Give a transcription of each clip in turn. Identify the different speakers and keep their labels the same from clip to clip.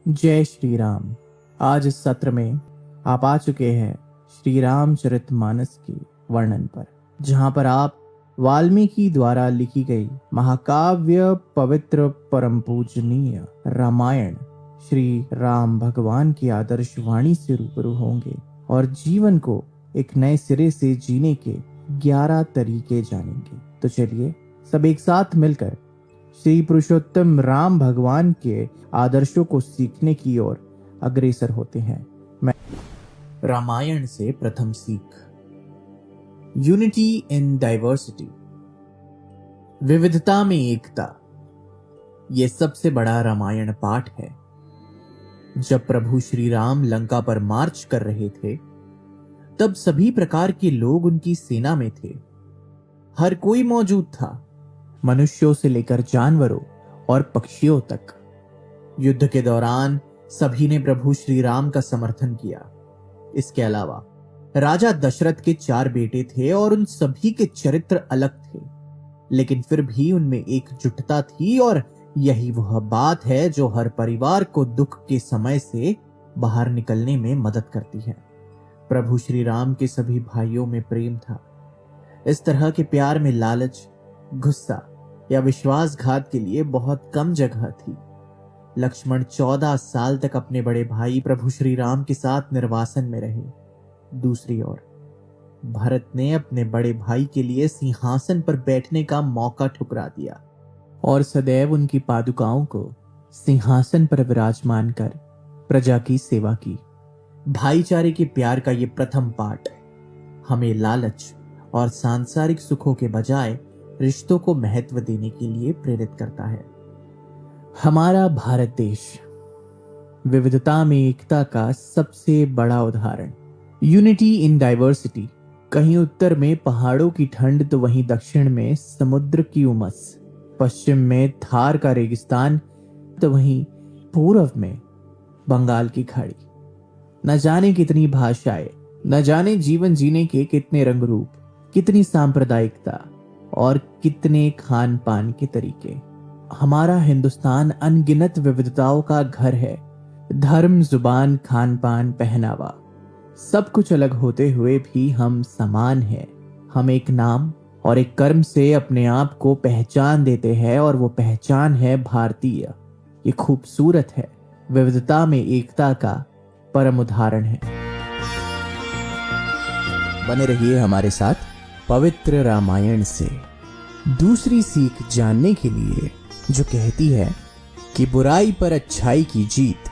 Speaker 1: जय श्री राम। आज इस सत्र में आप आ चुके हैं श्री रामचरितमानस के वर्णन पर, जहां पर आप वाल्मीकि द्वारा लिखी गई महाकाव्य पवित्र परम पूजनीय रामायण श्री राम भगवान की आदर्श वाणी से रूबरू होंगे और जीवन को एक नए सिरे से जीने के 11 तरीके जानेंगे। तो चलिए सब एक साथ मिलकर श्री पुरुषोत्तम राम भगवान के आदर्शों को सीखने की ओर अग्रसर होते हैं। मैं रामायण से प्रथम सीख, यूनिटी इन डाइवर्सिटी, विविधता में एकता। यह सबसे बड़ा रामायण पाठ है। जब प्रभु श्री राम लंका पर मार्च कर रहे थे, तब सभी प्रकार के लोग उनकी सेना में थे। हर कोई मौजूद था, मनुष्यों से लेकर जानवरों और पक्षियों तक। युद्ध के दौरान सभी ने प्रभु श्री राम का समर्थन किया। इसके अलावा राजा दशरथ के 4 बेटे थे और उन सभी के चरित्र अलग थे, लेकिन फिर भी उनमें एकजुटता थी। और यही वह बात है जो हर परिवार को दुख के समय से बाहर निकलने में मदद करती है। प्रभु श्री राम के सभी भाइयों में प्रेम था। इस तरह के प्यार में लालच, गुस्सा या विश्वासघात के लिए बहुत कम जगह थी। लक्ष्मण 14 साल तक अपने बड़े भाई प्रभु श्री राम के साथ निर्वासन में रहे। दूसरी ओर भरत ने अपने बड़े भाई के लिए सिंहासन पर बैठने का मौका ठुकरा दिया और सदैव उनकी पादुकाओं को सिंहासन पर विराजमान कर प्रजा की सेवा की। भाईचारे के प्यार का ये प्रथम पाठ हमें लालच और सांसारिक सुखों के बजाय रिश्तों को महत्व देने के लिए प्रेरित करता है। हमारा भारत देश विविधता में एकता का सबसे बड़ा उदाहरण। Unity in diversity. कहीं उत्तर में पहाड़ों की ठंड तो वहीं दक्षिण में समुद्र की उमस, पश्चिम में थार का रेगिस्तान तो वहीं पूर्व में बंगाल की खाड़ी। न जाने कितनी भाषाएं, न जाने जीवन जीने के कितने रंग रूप, कितनी सांप्रदायिकता और कितने खान पान के तरीके। हमारा हिंदुस्तान अनगिनत विविधताओं का घर है। धर्म, जुबान, खान पान, पहनावा, सब कुछ अलग होते हुए भी हम समान हैं। हम एक नाम और एक कर्म से अपने आप को पहचान देते हैं और वो पहचान है भारतीय। ये खूबसूरत है, विविधता में एकता का परम उदाहरण है। बने रहिए हमारे साथ पवित्र रामायण से। दूसरी सीख जानने के लिए जो कहती है कि बुराई पर अच्छाई की जीत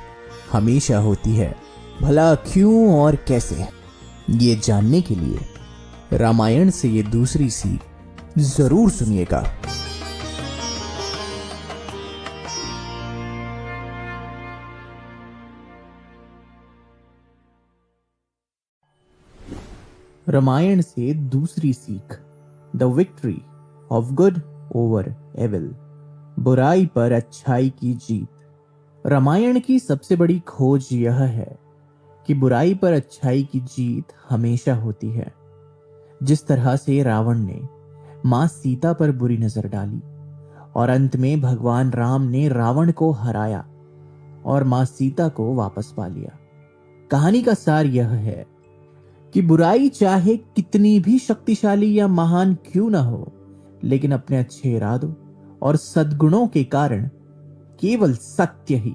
Speaker 1: हमेशा होती है, भला क्यों और कैसे, ये जानने के लिए रामायण से ये दूसरी सीख जरूर सुनिएगा। रामायण से दूसरी सीख, the victory of good over evil, बुराई पर अच्छाई की जीत। रामायण की सबसे बड़ी खोज यह है कि बुराई पर अच्छाई की जीत हमेशा होती है। जिस तरह से रावण ने मां सीता पर बुरी नजर डाली और अंत में भगवान राम ने रावण को हराया और मां सीता को वापस पा लिया। कहानी का सार यह है कि बुराई चाहे कितनी भी शक्तिशाली या महान क्यों ना हो, लेकिन अपने अच्छे इरादों और सद्गुणों के कारण केवल सत्य ही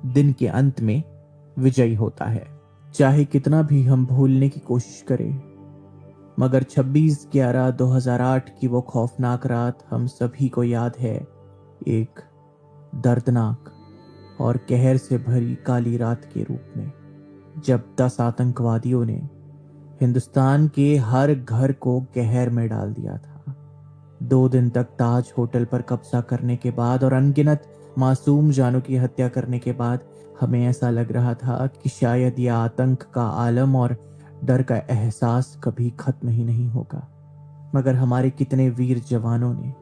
Speaker 1: दिन के अंत में विजयी होता है। चाहे कितना भी हम भूलने की कोशिश करें, मगर 26/11/2008 की वो खौफनाक रात हम सभी को याद है। एक दर्दनाक और कहर से भरी काली रात के रूप में, जब 10 आतंकवादियों ने हिंदुस्तान के हर घर को कहर में डाल दिया था। 2 दिन तक ताज होटल पर कब्जा करने के बाद और अनगिनत मासूम जानों की हत्या करने के बाद हमें ऐसा लग रहा था कि शायद यह आतंक का आलम और डर का एहसास कभी खत्म ही नहीं होगा। मगर हमारे कितने वीर जवानों ने,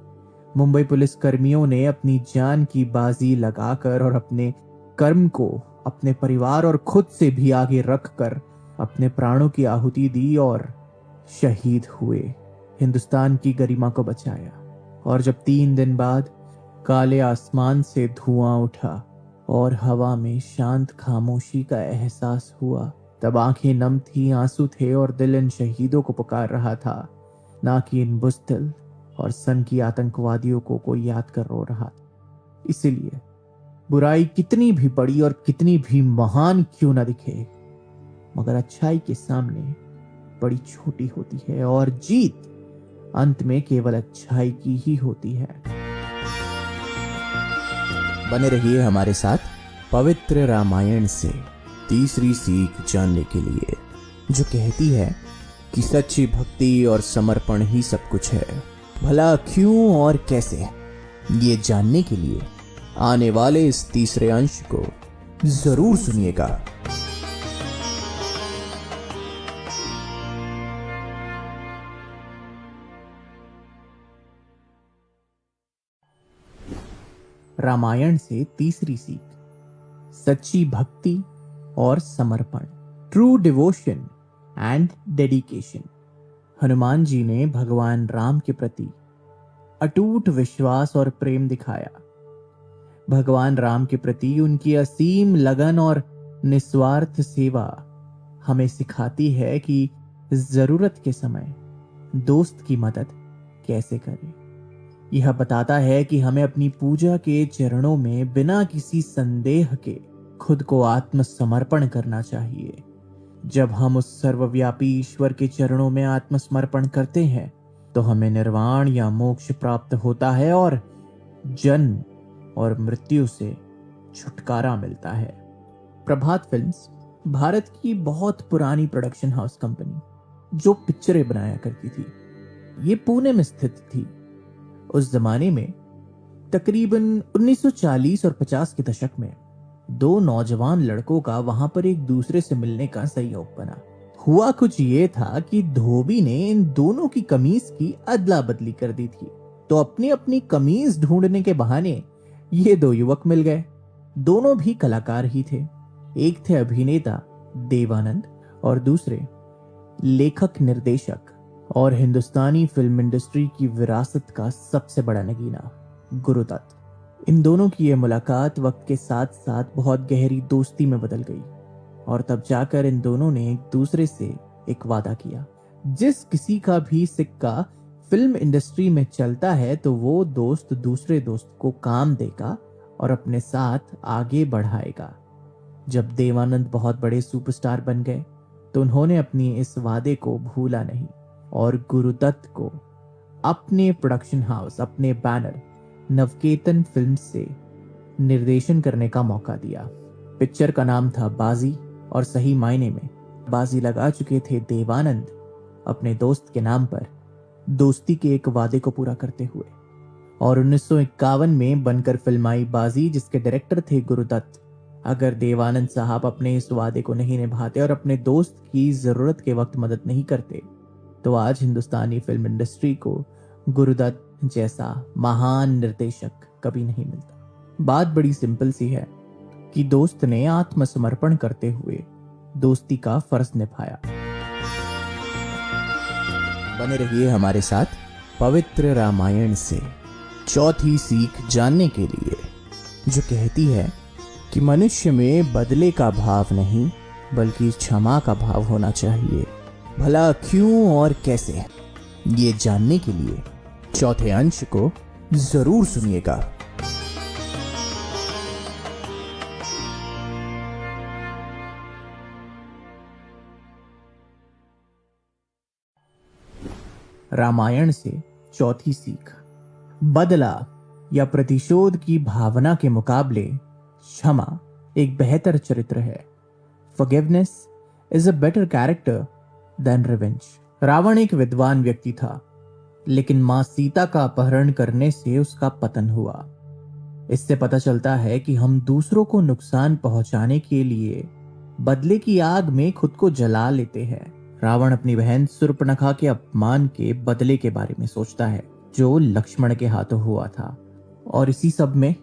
Speaker 1: मुंबई पुलिस कर्मियों ने अपनी जान की बाजी लगाकर और अपने कर्म को अपने परिवार और खुद से भी आगे रखकर अपने प्राणों की आहुति दी और शहीद हुए, हिंदुस्तान की गरिमा को बचाया। और जब 3 दिन बाद काले आसमान से धुआं उठा और हवा में शांत खामोशी का एहसास हुआ। तब आंखें नम थी, आंसू थे और दिल इन शहीदों को पुकार रहा था, ना कि इन बुज़दिल और सन की आतंकवादियों को कोई याद कर रो रहा था। इसीलिए बुराई कितनी भी बड़ी और कितनी भी महान क्यों ना दिखे, मगर अच्छाई के सामने बड़ी छोटी होती है और जीत अंत में केवल अच्छाई की ही होती है।
Speaker 2: बने रहिए हमारे साथ पवित्र रामायण से तीसरी सीख जानने के लिए, जो कहती है कि सच्ची भक्ति और समर्पण ही सब कुछ है। भला क्यों और कैसे, ये जानने के लिए आने वाले इस तीसरे अंश को जरूर सुनिएगा।
Speaker 1: रामायण से तीसरी सीख, सच्ची भक्ति और समर्पण, true devotion and dedication. Hanuman ji ने भगवान राम के प्रति अटूट विश्वास और प्रेम दिखाया। भगवान राम के प्रति उनकी असीम लगन और निस्वार्थ सेवा हमें सिखाती है कि जरूरत के समय दोस्त की मदद कैसे करें। यह बताता है कि हमें अपनी पूजा के चरणों में बिना किसी संदेह के खुद को आत्मसमर्पण करना चाहिए। जब हम उस सर्वव्यापी ईश्वर के चरणों में आत्मसमर्पण करते हैं तो हमें निर्वाण या मोक्ष प्राप्त होता है और जन्म और मृत्यु से छुटकारा मिलता है। प्रभात फिल्म्स भारत की बहुत पुरानी प्रोडक्शन हाउस कंपनी जो पिक्चरें बनाया करती थी, ये पुणे में स्थित थी। उस जमाने में तकरीबन 1940 और 50 के दशक में दो नौजवान लड़कों का वहां पर एक दूसरे से मिलने का संयोग बना। हुआ कुछ ये था कि धोबी ने इन दोनों की कमीज की अदला बदली कर दी थी, तो अपनी अपनी कमीज ढूंढने के बहाने ये दो युवक मिल गए। दोनों भी कलाकार ही थे। एक थे अभिनेता देवानंद और दूसरे लेखक निर्देशक और हिंदुस्तानी फिल्म इंडस्ट्री की विरासत का सबसे बड़ा नगीना गुरुदत्त। इन दोनों की यह मुलाकात वक्त के साथ साथ बहुत गहरी दोस्ती में बदल गई और तब जाकर इन दोनों ने एक दूसरे से एक वादा किया। जिस किसी का भी सिक्का फिल्म इंडस्ट्री में चलता है तो वो दोस्त दूसरे दोस्त को काम देगा और अपने साथ आगे बढ़ाएगा। जब देवानंद बहुत बड़े सुपरस्टार बन गए तो उन्होंने अपनी इस वादे को भूला नहीं और गुरुदत्त को अपने प्रोडक्शन हाउस, अपने बैनर नवकेतन फिल्म्स से निर्देशन करने का मौका दिया। पिक्चर का नाम था बाजी और सही मायने में बाजी लगा चुके थे देवानंद अपने दोस्त के नाम पर दोस्ती के एक वादे को पूरा करते हुए। और 1951 में बनकर फिल्म आई बाजी, जिसके डायरेक्टर थे गुरुदत्त। अगर देवानंद साहब अपने इस वादे को नहीं निभाते और अपने दोस्त की जरूरत के वक्त मदद नहीं करते तो आज हिंदुस्तानी फिल्म इंडस्ट्री को गुरुदत्त जैसा महान निर्देशक कभी नहीं मिलता। बात बड़ी सिंपल सी है कि दोस्त ने आत्मसमर्पण करते हुए दोस्ती का फर्ज निभाया।
Speaker 2: बने रहिए हमारे साथ पवित्र रामायण से चौथी सीख जानने के लिए, जो कहती है कि मनुष्य में बदले का भाव नहीं बल्कि क्षमा का भाव होना चाहिए। भला क्यों और कैसे, ये जानने के लिए चौथे अंश को जरूर सुनिएगा।
Speaker 1: रामायण से चौथी सीख, बदला या प्रतिशोध की भावना के मुकाबले क्षमा एक बेहतर चरित्र है। Forgiveness is a better character than revenge। Ravan एक विद्वान व्यक्ति था, लेकिन मां सीता का अपहरण करने से उसका पतन हुआ। इससे पता चलता है कि हम दूसरों को नुकसान पहुंचाने के लिए बदले की आग में खुद को जला लेते हैं। रावण अपनी बहन शूर्पणखा के अपमान के बदले के बारे में सोचता है जो लक्ष्मण के हाथों हुआ था, और इसी सब में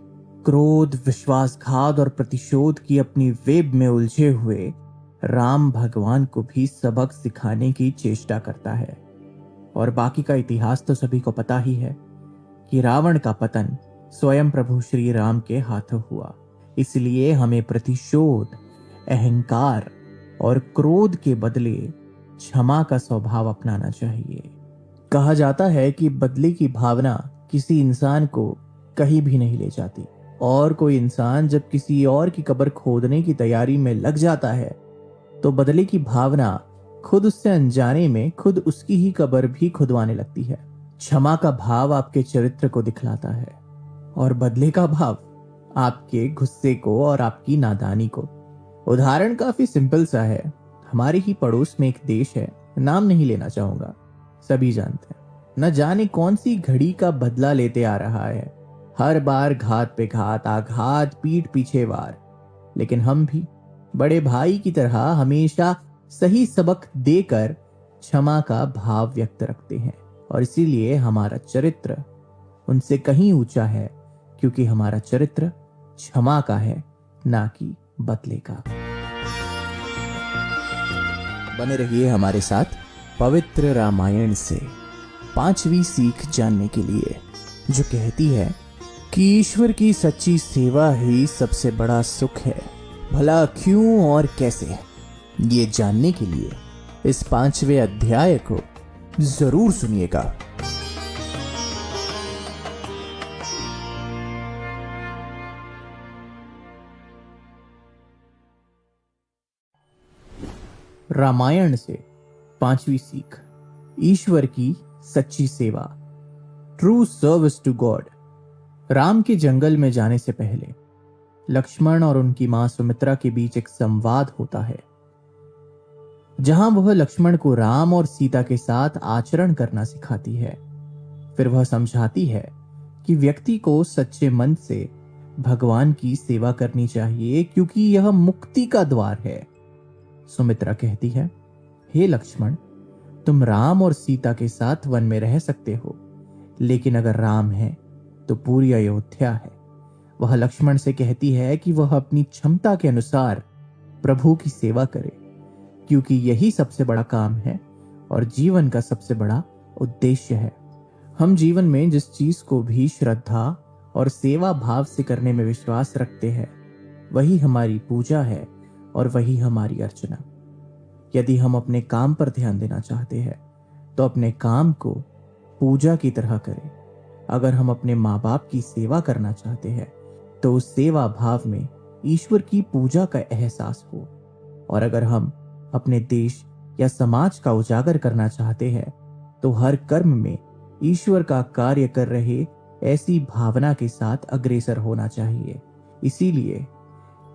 Speaker 1: क्रोध, विश्वासघात और प्रतिशोध की अपनी वेब में उलझे हुए राम भगवान को भी सबक सिखाने की चेष्टा करता है। और बाकी का इतिहास तो सभी को पता ही है कि रावण का पतन स्वयं प्रभु श्री राम के हाथों हुआ। इसलिए हमें प्रतिशोध, अहंकार और क्रोध के बदले क्षमा का स्वभाव अपनाना चाहिए। कहा जाता है कि बदले की भावना किसी इंसान को कहीं भी नहीं ले जाती, और कोई इंसान जब किसी और की कब्र खोदने की तैयारी में लग जाता है तो बदले की भावना खुद उससे अनजाने में खुद उसकी ही कब्र भी खुदवाने लगती है। क्षमा का भाव आपके चरित्र को दिखलाता है और बदले का भाव आपके गुस्से को और आपकी नादानी को। उदाहरण काफी सिंपल सा है। हमारे ही पड़ोस में एक देश है, नाम नहीं लेना चाहूंगा, सभी जानते हैं। न जाने कौन सी घड़ी का बदला लेते आ रहा है, हर बार घात पे घात, आघात पीठ पीछे वार। लेकिन हम भी बड़े भाई की तरह हमेशा सही सबक देकर क्षमा का भाव व्यक्त रखते हैं, और इसीलिए हमारा चरित्र उनसे कहीं ऊंचा है, क्योंकि हमारा चरित्र क्षमा का है, ना कि बदले का।
Speaker 2: बने रहिए हमारे साथ पवित्र रामायण से 5वीं सीख जानने के लिए, जो कहती है कि ईश्वर की सच्ची सेवा ही सबसे बड़ा सुख है। भला क्यों और कैसे, ये जानने के लिए इस 5वें अध्याय को जरूर सुनिएगा।
Speaker 1: रामायण से 5वीं सीख, ईश्वर की सच्ची सेवा, true service to God. Ram के जंगल में जाने से पहले लक्ष्मण और उनकी मां सुमित्रा के बीच एक संवाद होता है, जहां वह लक्ष्मण को राम और सीता के साथ आचरण करना सिखाती है। फिर वह समझाती है कि व्यक्ति को सच्चे मन से भगवान की सेवा करनी चाहिए, क्योंकि यह मुक्ति का द्वार है। सुमित्रा कहती है, हे लक्ष्मण, तुम राम और सीता के साथ वन में रह सकते हो, लेकिन अगर राम है तो पूरी अयोध्या है। वह लक्ष्मण से कहती है कि वह अपनी क्षमता के अनुसार प्रभु की सेवा करे, क्योंकि यही सबसे बड़ा काम है और जीवन का सबसे बड़ा उद्देश्य है। हम जीवन में जिस चीज को भी श्रद्धा और सेवा भाव से करने में विश्वास रखते हैं, वही हमारी पूजा है और वही हमारी अर्चना। यदि हम अपने काम पर ध्यान देना चाहते हैं तो अपने काम को पूजा की तरह करें। अगर हम अपने माँ बाप की सेवा करना चाहते हैं तो उस सेवा भाव में ईश्वर की पूजा का एहसास हो, और अगर हम अपने देश या समाज का उजागर करना चाहते हैं तो हर कर्म में ईश्वर का कार्य कर रहे ऐसी भावना के साथ अग्रसर होना चाहिए। इसीलिए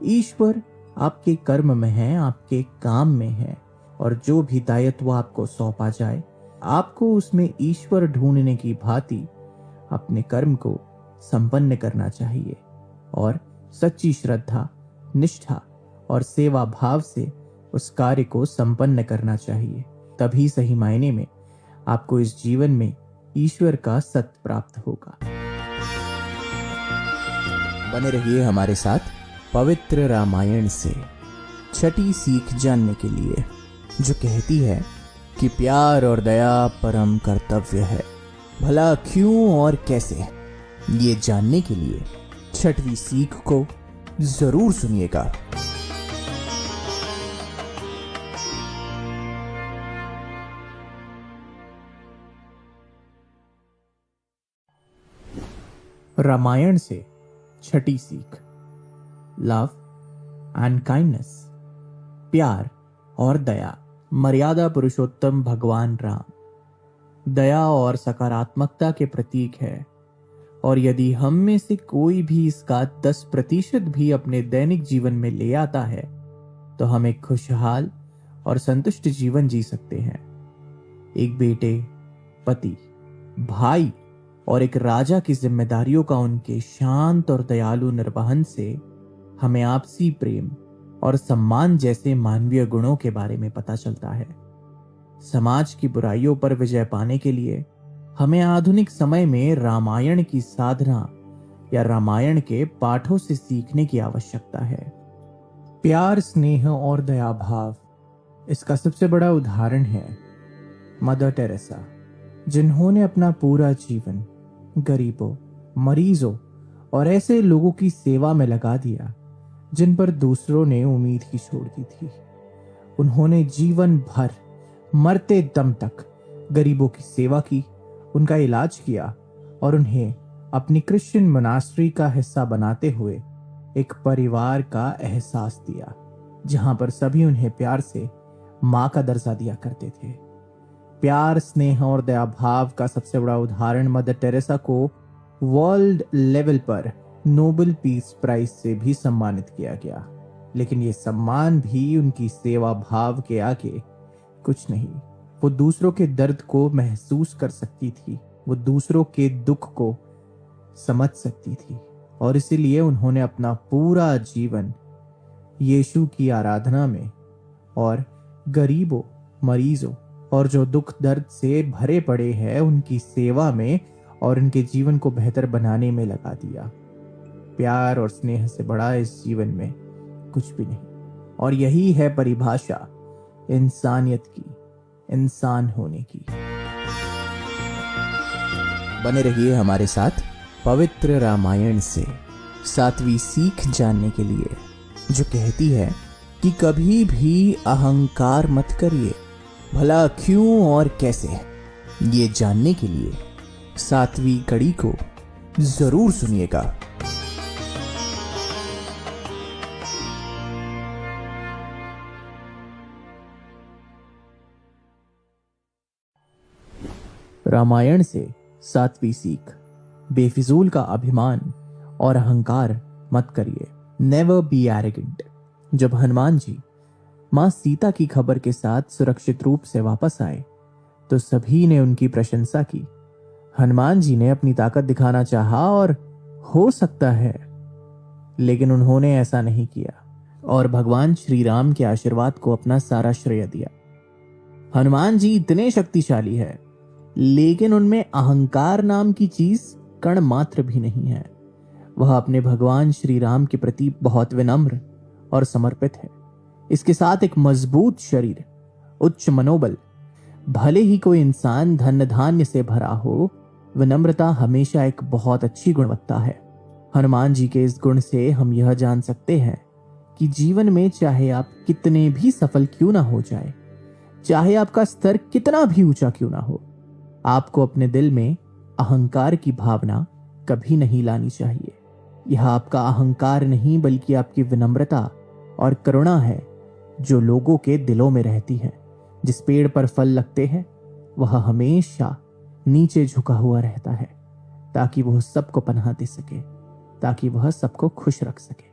Speaker 1: ईश्वर आपके कर्म में है, आपके काम में है, और जो भी दायित्व आपको सौंपा जाए, आपको उसमें ईश्वर ढूंढने की भांति अपने कर्म को संपन्न करना चाहिए और सच्ची श्रद्धा, निष्ठा और सेवा भाव से उस कार्य को संपन्न करना चाहिए। तभी सही मायने में आपको इस जीवन में ईश्वर का सत्य प्राप्त होगा।
Speaker 2: बने रहिए हमारे साथ पवित्र रामायण से 6ठी सीख जानने के लिए, जो कहती है कि प्यार और दया परम कर्तव्य है। भला क्यों और कैसे, ये जानने के लिए 6वीं सीख को जरूर सुनिएगा।
Speaker 1: रामायण से 6ठी सीख, लव एंड काइंडनेस, प्यार और दया। मर्यादा पुरुषोत्तम भगवान राम दया और सकारात्मकता के प्रतीक है, और यदि हम में से कोई भी इसका 10% भी अपने दैनिक जीवन में ले आता है तो हम एक खुशहाल और संतुष्ट जीवन जी सकते हैं। एक बेटे, पति, भाई और एक राजा की जिम्मेदारियों का उनके शांत और दयालु निर्वहन से हमें आपसी प्रेम और सम्मान जैसे मानवीय गुणों के बारे में पता चलता है। समाज की बुराइयों पर विजय पाने के लिए हमें आधुनिक समय में रामायण की साधना या रामायण के पाठों से सीखने की आवश्यकता है। प्यार, स्नेह और दया भाव, इसका सबसे बड़ा उदाहरण है मदर टेरेसा, जिन्होंने अपना पूरा जीवन गरीबों, मरीजों और ऐसे लोगों की सेवा में लगा दिया जिन पर दूसरों ने उम्मीद ही छोड़ दी थी। उन्होंने जीवन भर मरते दम तक गरीबों की सेवा की, उनका इलाज किया और उन्हें अपनी क्रिश्चियन मोनास्ट्री का हिस्सा बनाते हुए एक परिवार का एहसास दिया, जहां पर सभी उन्हें प्यार से मां का दर्जा दिया करते थे। प्यार, स्नेह और दया भाव का सबसे बड़ा उदाहरण मदर टेरेसा को वर्ल्ड लेवल पर नोबेल पीस प्राइज से भी सम्मानित किया गया, लेकिन ये सम्मान भी उनकी सेवा भाव के आगे कुछ नहीं। वो दूसरों के दर्द को महसूस कर सकती थी, वो दूसरों के दुख को समझ सकती थी और इसीलिए उन्होंने अपना पूरा जीवन यीशु की आराधना में और गरीबों, मरीजों और जो दुख दर्द से भरे पड़े हैं उनकी सेवा में और उनके जीवन को बेहतर बनाने में लगा दिया। प्यार और स्नेह से बड़ा इस जीवन में कुछ भी नहीं, और यही है परिभाषा इंसानियत की, इंसान होने की।
Speaker 2: बने रहिए हमारे साथ पवित्र रामायण से 7वीं सीख जानने के लिए, जो कहती है कि कभी भी अहंकार मत करिए, भला क्यों और कैसे। ये जानने के लिए 7वीं कड़ी को जरूर सुनिएगा।
Speaker 1: रामायण से 7वीं सीख, बेफिजूल का अभिमान और अहंकार मत करिए। Never be arrogant. जब हनुमान जी मां सीता की खबर के साथ सुरक्षित रूप से वापस आए तो सभी ने उनकी प्रशंसा की। हनुमान जी ने अपनी ताकत दिखाना चाहा और हो सकता है, लेकिन उन्होंने ऐसा नहीं किया और भगवान श्री राम के आशीर्वाद को अपना सारा श्रेय दिया। हनुमान जी इतने शक्तिशाली है, लेकिन उनमें अहंकार नाम की चीज कण मात्र भी नहीं है। वह अपने भगवान श्री राम के प्रति बहुत विनम्र और समर्पित है। इसके साथ एक मजबूत शरीर, उच्च मनोबल। भले ही कोई इंसान धन धान्य से भरा हो, विनम्रता हमेशा एक बहुत अच्छी गुणवत्ता है। हनुमान जी के इस गुण से हम यह जान सकते हैं कि जीवन में चाहे आप कितने भी सफल क्यों ना हो जाए, चाहे आपका स्तर कितना भी ऊंचा क्यों ना हो, आपको अपने दिल में अहंकार की भावना कभी नहीं लानी चाहिए। यह आपका अहंकार नहीं बल्कि आपकी विनम्रता और करुणा है जो लोगों के दिलों में रहती है। जिस पेड़ पर फल लगते हैं वह हमेशा नीचे झुका हुआ रहता है ताकि वह सबको पनाह दे सके, ताकि वह सबको खुश रख सके।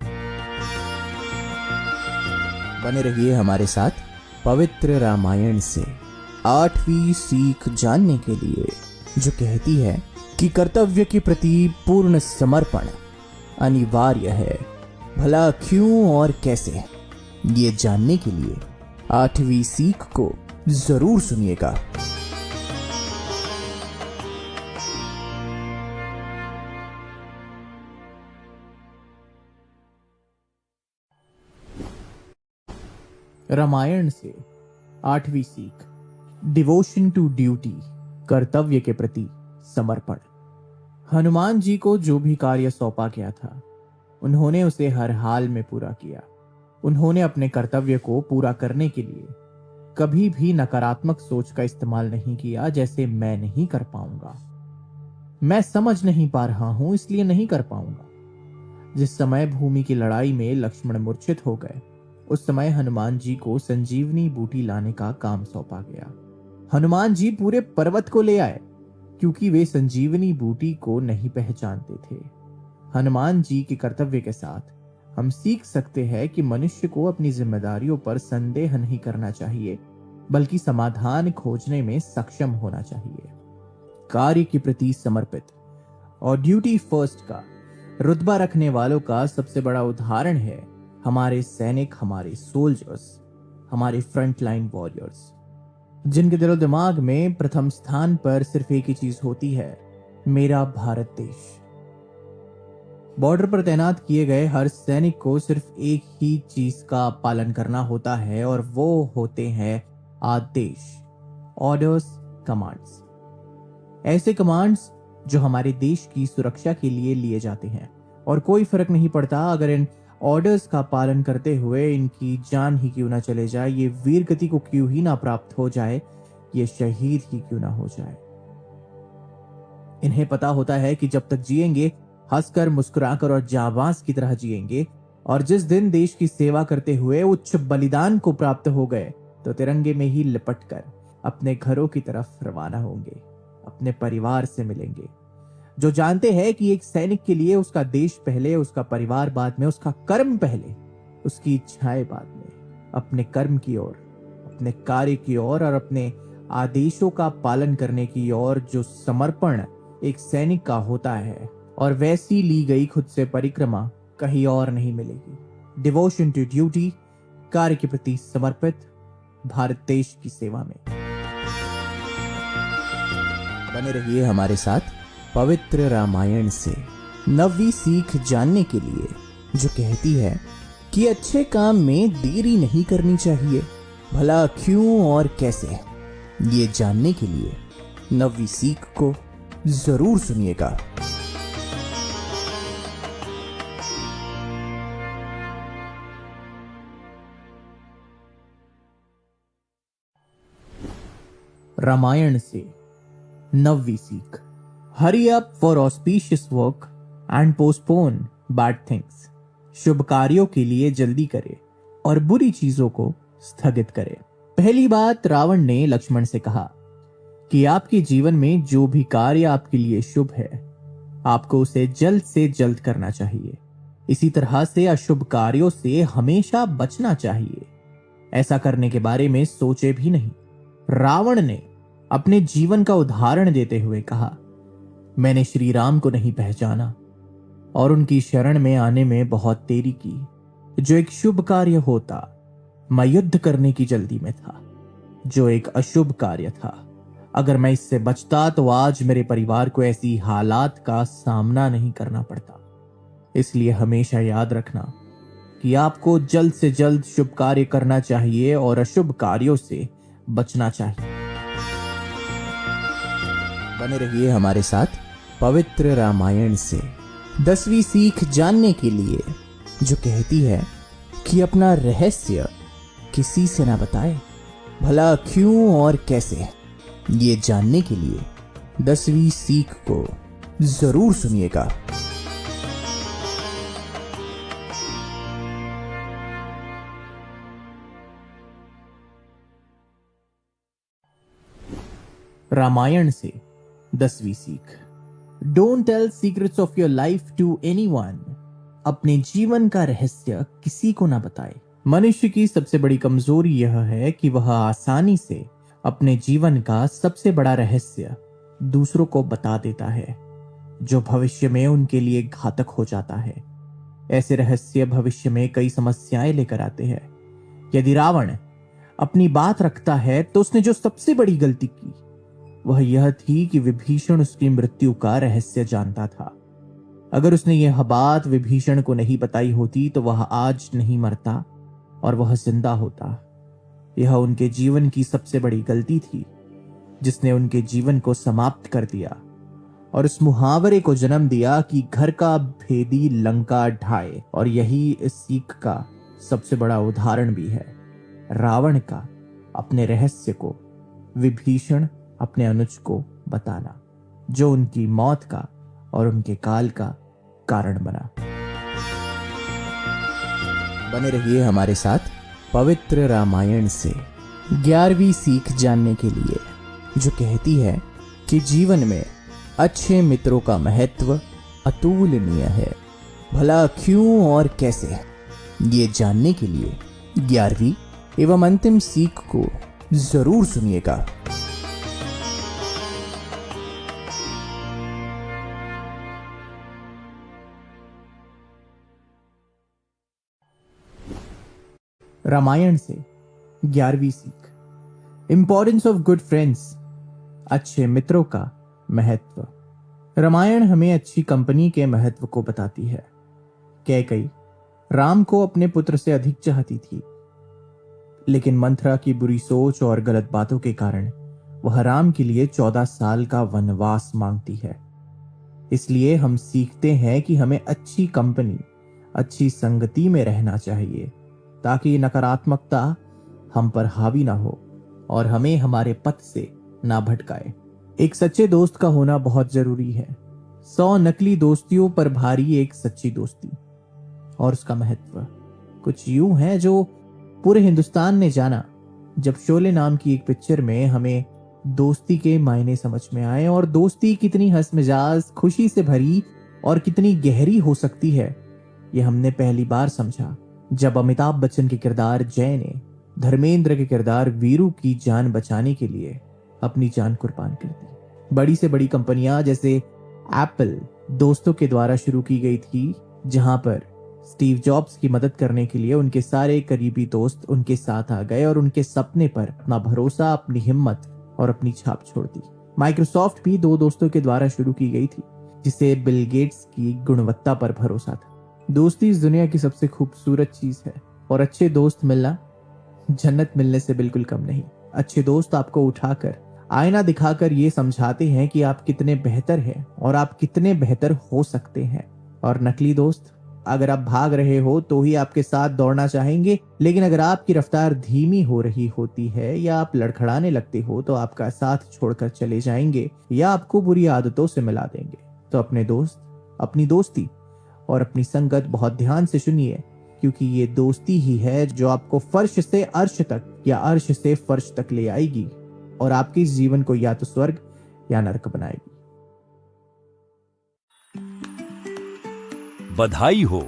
Speaker 2: बने रहिए हमारे साथ पवित्र रामायण से 8वीं सीख जानने के लिए, जो कहती है कि कर्तव्य के प्रति पूर्ण समर्पण अनिवार्य है, भला क्यों और कैसे। ये जानने के लिए 8वीं सीख को जरूर सुनिएगा।
Speaker 1: रामायण से 8वीं सीख, डिवोशन टू ड्यूटी, कर्तव्य के प्रति समर्पण। हनुमान जी को जो भी कार्य सौंपा गया था उन्होंने उसे हर हाल में पूरा किया। उन्होंने अपने कर्तव्य को पूरा करने के लिए कभी भी नकारात्मक सोच का इस्तेमाल नहीं किया, जैसे मैं नहीं कर पाऊंगा, मैं समझ नहीं पा रहा हूं इसलिए नहीं कर पाऊंगा। जिस समय भूमि की लड़ाई में लक्ष्मण मूर्छित हो गए, उस समय हनुमान जी को संजीवनी बूटी लाने का काम सौंपा गया। हनुमान जी पूरे पर्वत को ले आए क्योंकि वे संजीवनी बूटी को नहीं पहचानते थे। हनुमान जी के कर्तव्य के साथ हम सीख सकते हैं कि मनुष्य को अपनी जिम्मेदारियों पर संदेह नहीं करना चाहिए, बल्कि समाधान खोजने में सक्षम होना चाहिए। कार्य के प्रति समर्पित और ड्यूटी फर्स्ट का रुतबा रखने वालों का सबसे बड़ा उदाहरण है हमारे सैनिक, हमारे सोल्जर्स, हमारे फ्रंट लाइन वॉरियर्स, जिनके दिलो दिमाग में प्रथम स्थान पर सिर्फ एक ही चीज होती है, मेरा भारत देश। बॉर्डर पर तैनात किए गए हर सैनिक को सिर्फ एक ही चीज का पालन करना होता है और वो होते हैं आदेश, ऑर्डर्स, कमांड्स। ऐसे कमांड्स जो हमारे देश की सुरक्षा के लिए लिए जाते हैं और कोई फर्क नहीं पड़ता अगर इन ऑर्डर्स का पालन करते हुए इनकी जान ही क्यों ना चले जाए, ये वीर गति को क्यों ही ना प्राप्त हो जाए, ये शहीद ही क्यों ना हो जाए। इन्हें पता होता है कि जब तक जिएंगे हंसकर मुस्कुराकर और जाबाज की तरह जिएंगे, और जिस दिन देश की सेवा करते हुए उच्च बलिदान को प्राप्त हो गए तो तिरंगे में ही लिपटकर अपने घरों की तरफ रवाना होंगे, अपने परिवार से मिलेंगे। जो जानते हैं कि एक सैनिक के लिए उसका देश पहले, उसका परिवार बाद में, उसका कर्म पहले, उसकी इच्छाएं बाद में, अपने कर्म की ओर, अपने कार्य की ओर और अपने आदेशों का पालन करने की ओर जो समर्पण एक सैनिक का होता है, और वैसी ली गई खुद से परिक्रमा कहीं और नहीं मिलेगी। डिवोशन टू ड्यूटी, कार्य के प्रति समर्पित, भारत देश की सेवा में।
Speaker 2: बने रहिए हमारे साथ पवित्र रामायण से। नवी सीख जानने के लिए जो कहती है कि अच्छे काम में देरी नहीं करनी चाहिए, भला क्यों और कैसे, ये जानने के लिए नवी सीख को जरूर सुनिएगा।
Speaker 1: रामायण से नवी सीख। Hurry up for auspicious work and postpone bad things. शुभ कार्यों के लिए जल्दी करे और बुरी चीजों को स्थगित करे। पहली बात रावण ने लक्ष्मण से कहा कि आपके जीवन में जो भी कार्य आपके लिए शुभ है, आपको उसे जल्द से जल्द करना चाहिए। इसी तरह से अशुभ कार्यों से हमेशा बचना चाहिए। ऐसा करने के बारे में सोचे भी नहीं। रावण ने अपने जीवन का उदाहरण देते हुए कहा, मैंने श्री राम को नहीं पहचाना और उनकी शरण में आने में बहुत देरी की। जो एक शुभ कार्य होता, मैं युद्ध करने की जल्दी में था। जो एक अशुभ कार्य था, अगर मैं इससे बचता तो आज मेरे परिवार को ऐसी हालात का सामना नहीं करना पड़ता। इसलिए हमेशा याद रखना कि आपको जल्द से जल्द शुभ कार्य करना चाहिए और अशुभ कार्यों से बचना चाहिए।
Speaker 2: बने रहिए हमारे साथ पवित्र रामायण से। 10वीं सीख जानने के लिए जो कहती है कि अपना रहस्य किसी से ना बताए, भला क्यों और कैसे, ये जानने के लिए 10वीं सीख को जरूर सुनिएगा।
Speaker 1: रामायण से 10वीं सीख। Don't tell secrets of your life to anyone. अपने जीवन का रहस्य किसी को ना बताए। मनुष्य की सबसे बड़ी कमजोरी यह है कि वह आसानी से अपने जीवन का सबसे बड़ा रहस्य दूसरों को बता देता है, जो भविष्य में उनके लिए घातक हो जाता है। ऐसे रहस्य भविष्य में कई समस्याएं लेकर आते हैं। यदि रावण अपनी बात रखता है तो उसने जो सबसे बड़ी गलती की वह यह थी कि विभीषण उसकी मृत्यु का रहस्य जानता था। अगर उसने यह बात विभीषण को नहीं बताई होती तो वह आज नहीं मरता और वह जिंदा होता। यह उनके जीवन की सबसे बड़ी गलती थी, जिसने उनके जीवन को समाप्त कर दिया और उस मुहावरे को जन्म दिया कि घर का भेदी लंका ढाए। और यही इस सीख का सबसे बड़ा उदाहरण भी है। रावण का अपने रहस्य को विभीषण अपने अनुज को बताना, जो उनकी मौत का और उनके काल का कारण बना।
Speaker 2: बने रहिए हमारे साथ पवित्र रामायण से। 11वीं सीख जानने के लिए जो कहती है कि जीवन में अच्छे मित्रों का महत्व अतुलनीय है, भला क्यों और कैसे, ये जानने के लिए 11वीं एवं अंतिम सीख को जरूर सुनिएगा।
Speaker 1: रामायण से 11वीं सीख। Importance of good friends. अच्छे मित्रों का महत्व। रामायण हमें अच्छी कंपनी के महत्व को बताती है। कैकेयी राम को अपने पुत्र से अधिक चाहती थी, लेकिन मंथरा की बुरी सोच और गलत बातों के कारण वह राम के लिए 14 साल का वनवास मांगती है। इसलिए हम सीखते हैं कि हमें अच्छी कंपनी, अच्छी संगति में रहना चाहिए ताकि नकारात्मकता हम पर हावी ना हो और हमें हमारे पथ से ना भटकाए। एक सच्चे दोस्त का होना बहुत जरूरी है। 100 नकली दोस्तियों पर भारी एक सच्ची दोस्ती। और उसका महत्व कुछ यूं है जो पूरे हिंदुस्तान ने जाना जब शोले नाम की एक पिक्चर में हमें दोस्ती के मायने समझ में आए और दोस्ती कितनी हंसमिजाज, खुशी से भरी और कितनी गहरी हो सकती है, यह हमने पहली बार समझा जब अमिताभ बच्चन के किरदार जय ने धर्मेंद्र के किरदार वीरू की जान बचाने के लिए अपनी जान कुर्बान कर दी। बड़ी से बड़ी कंपनियां जैसे एप्पल दोस्तों के द्वारा शुरू की गई थी, जहां पर स्टीव जॉब्स की मदद करने के लिए उनके सारे करीबी दोस्त उनके साथ आ गए और उनके सपने पर अपना भरोसा, अपनी हिम्मत और अपनी छाप छोड़ दी। माइक्रोसॉफ्ट भी 2 दोस्तों के द्वारा शुरू की गई थी, जिसे बिल गेट्स की गुणवत्ता पर भरोसा था। दोस्ती इस दुनिया की सबसे खूबसूरत चीज है और अच्छे दोस्त मिलना जन्नत मिलने से बिल्कुल कम नहीं। अच्छे दोस्त आपको उठाकर आईना दिखाकर ये समझाते हैं कि आप कितने बेहतर हैं और आप कितने बेहतर हो सकते हैं। और नकली दोस्त, अगर आप भाग रहे हो तो ही आपके साथ दौड़ना चाहेंगे, लेकिन अगर आपकी रफ्तार धीमी हो रही होती है या आप लड़खड़ाने लगते हो तो आपका साथ छोड़कर चले जाएंगे या आपको बुरी आदतों से मिला देंगे। तो अपने दोस्त, अपनी दोस्ती और अपनी संगत बहुत ध्यान से सुनिए, क्योंकि ये दोस्ती ही है जो आपको फर्श से अर्श तक या अर्श से फर्श तक ले आएगी और आपके इस जीवन को या तो स्वर्ग या नरक बनाएगी।
Speaker 3: बधाई हो,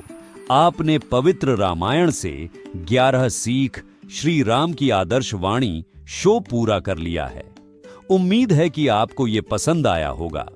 Speaker 3: आपने पवित्र रामायण से 11 सीख श्री राम की आदर्श वाणी शो पूरा कर लिया है। उम्मीद है कि आपको ये पसंद आया होगा।